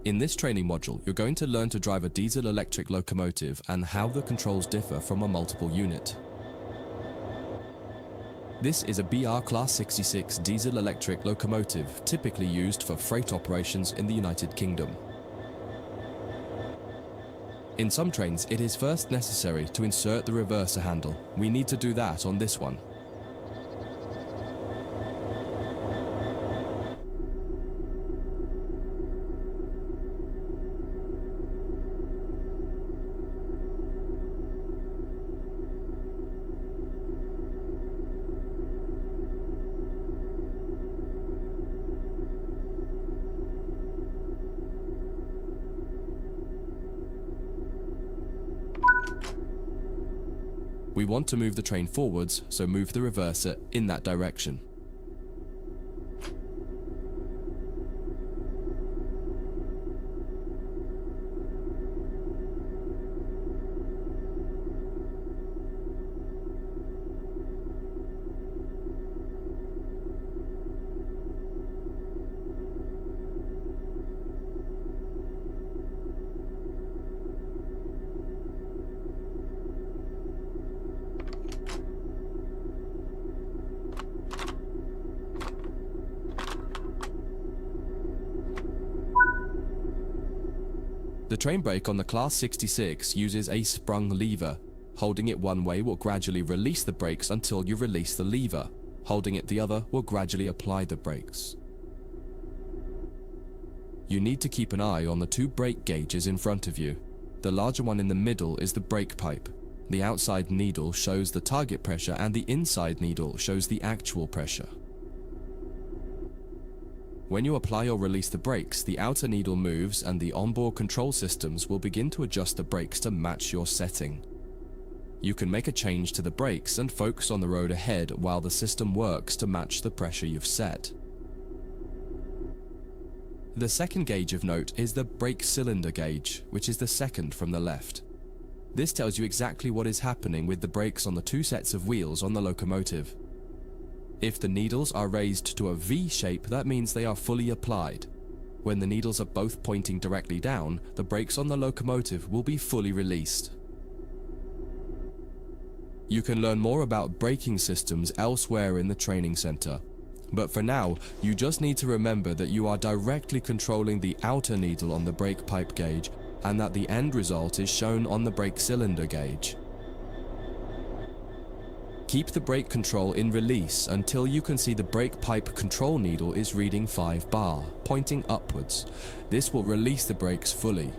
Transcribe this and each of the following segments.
In this training module, you're going to learn to drive a diesel-electric locomotive and how the controls differ from a multiple unit. This is a BR Class 66 diesel-electric locomotive typically used for freight operations in the United Kingdom. In some trains, it is first necessary to insert the reverser handle. We need to do that on this one. We want to move the train forwards, so move the reverser in that direction. The train brake on the Class 66 uses a sprung lever. Holding it one way will gradually release the brakes until you release the lever. Holding it the other will gradually apply the brakes. You need to keep an eye on the two brake gauges in front of you. The larger one in the middle is the brake pipe. The outside needle shows the target pressure and the inside needle shows the actual pressure. When you apply or release the brakes, the outer needle moves and the onboard control systems will begin to adjust the brakes to match your setting. You can make a change to the brakes and focus on the road ahead while the system works to match the pressure you've set. The second gauge of note is the brake cylinder gauge, which is the second from the left. This tells you exactly what is happening with the brakes on the two sets of wheels on the locomotive. If the needles are raised to a V shape, that means they are fully applied. When the needles are both pointing directly down, the brakes on the locomotive will be fully released. You can learn more about braking systems elsewhere in the training center. But for now, you just need to remember that you are directly controlling the outer needle on the brake pipe gauge and that the end result is shown on the brake cylinder gauge. Keep the brake control in release until you can see the brake pipe control needle is reading 5 bar, pointing upwards. This will release the brakes fully.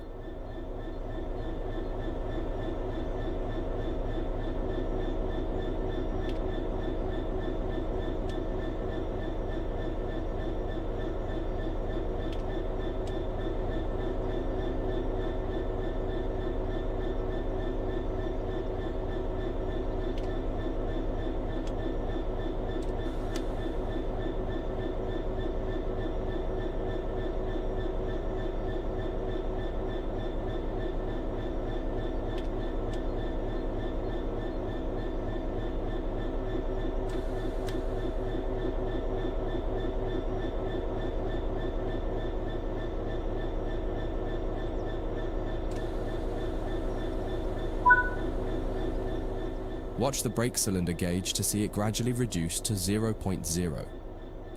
Watch the brake cylinder gauge to see it gradually reduce to 0.0.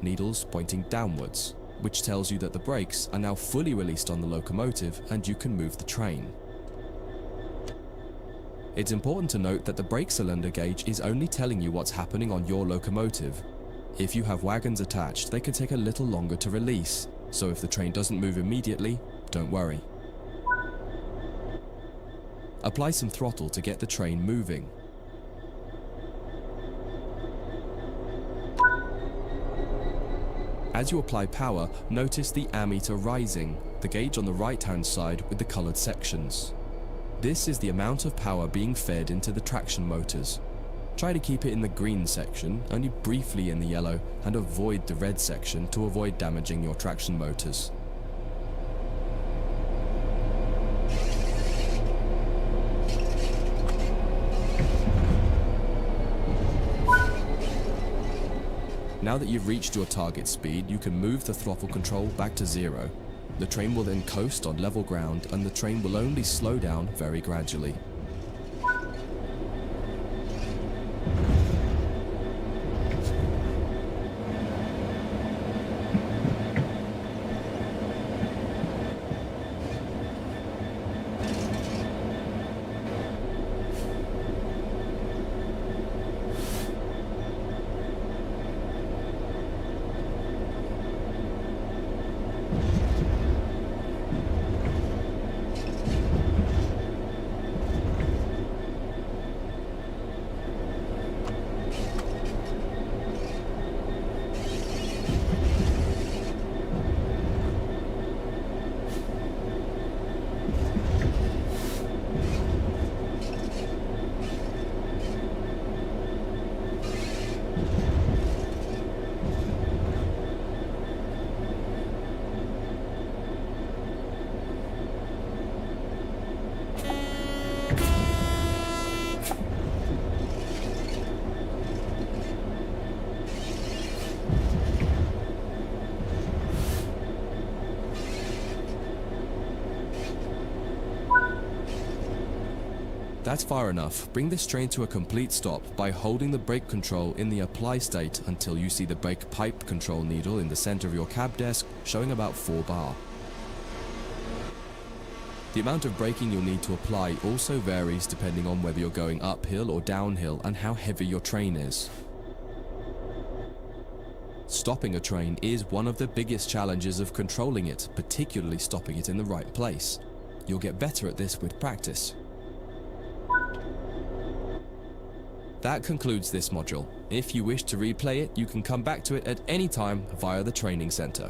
Needles pointing downwards, which tells you that the brakes are now fully released on the locomotive and you can move the train. It's important to note that the brake cylinder gauge is only telling you what's happening on your locomotive. If you have wagons attached, they can take a little longer to release, so if the train doesn't move immediately, don't worry. Apply some throttle to get the train moving. As you apply power, notice the ammeter rising, the gauge on the right-hand side with the colored sections. This is the amount of power being fed into the traction motors. Try to keep it in the green section, only briefly in the yellow, and avoid the red section to avoid damaging your traction motors. Now that you've reached your target speed, you can move the throttle control back to 0. The train will then coast on level ground and the train will only slow down very gradually. That's far enough. Bring this train to a complete stop by holding the brake control in the apply state until you see the brake pipe control needle in the center of your cab desk showing about 4 bar. The amount of braking you'll need to apply also varies depending on whether you're going uphill or downhill and how heavy your train is. Stopping a train is one of the biggest challenges of controlling it, particularly stopping it in the right place. You'll get better at this with practice. That concludes this module. If you wish to replay it, you can come back to it at any time via the training center.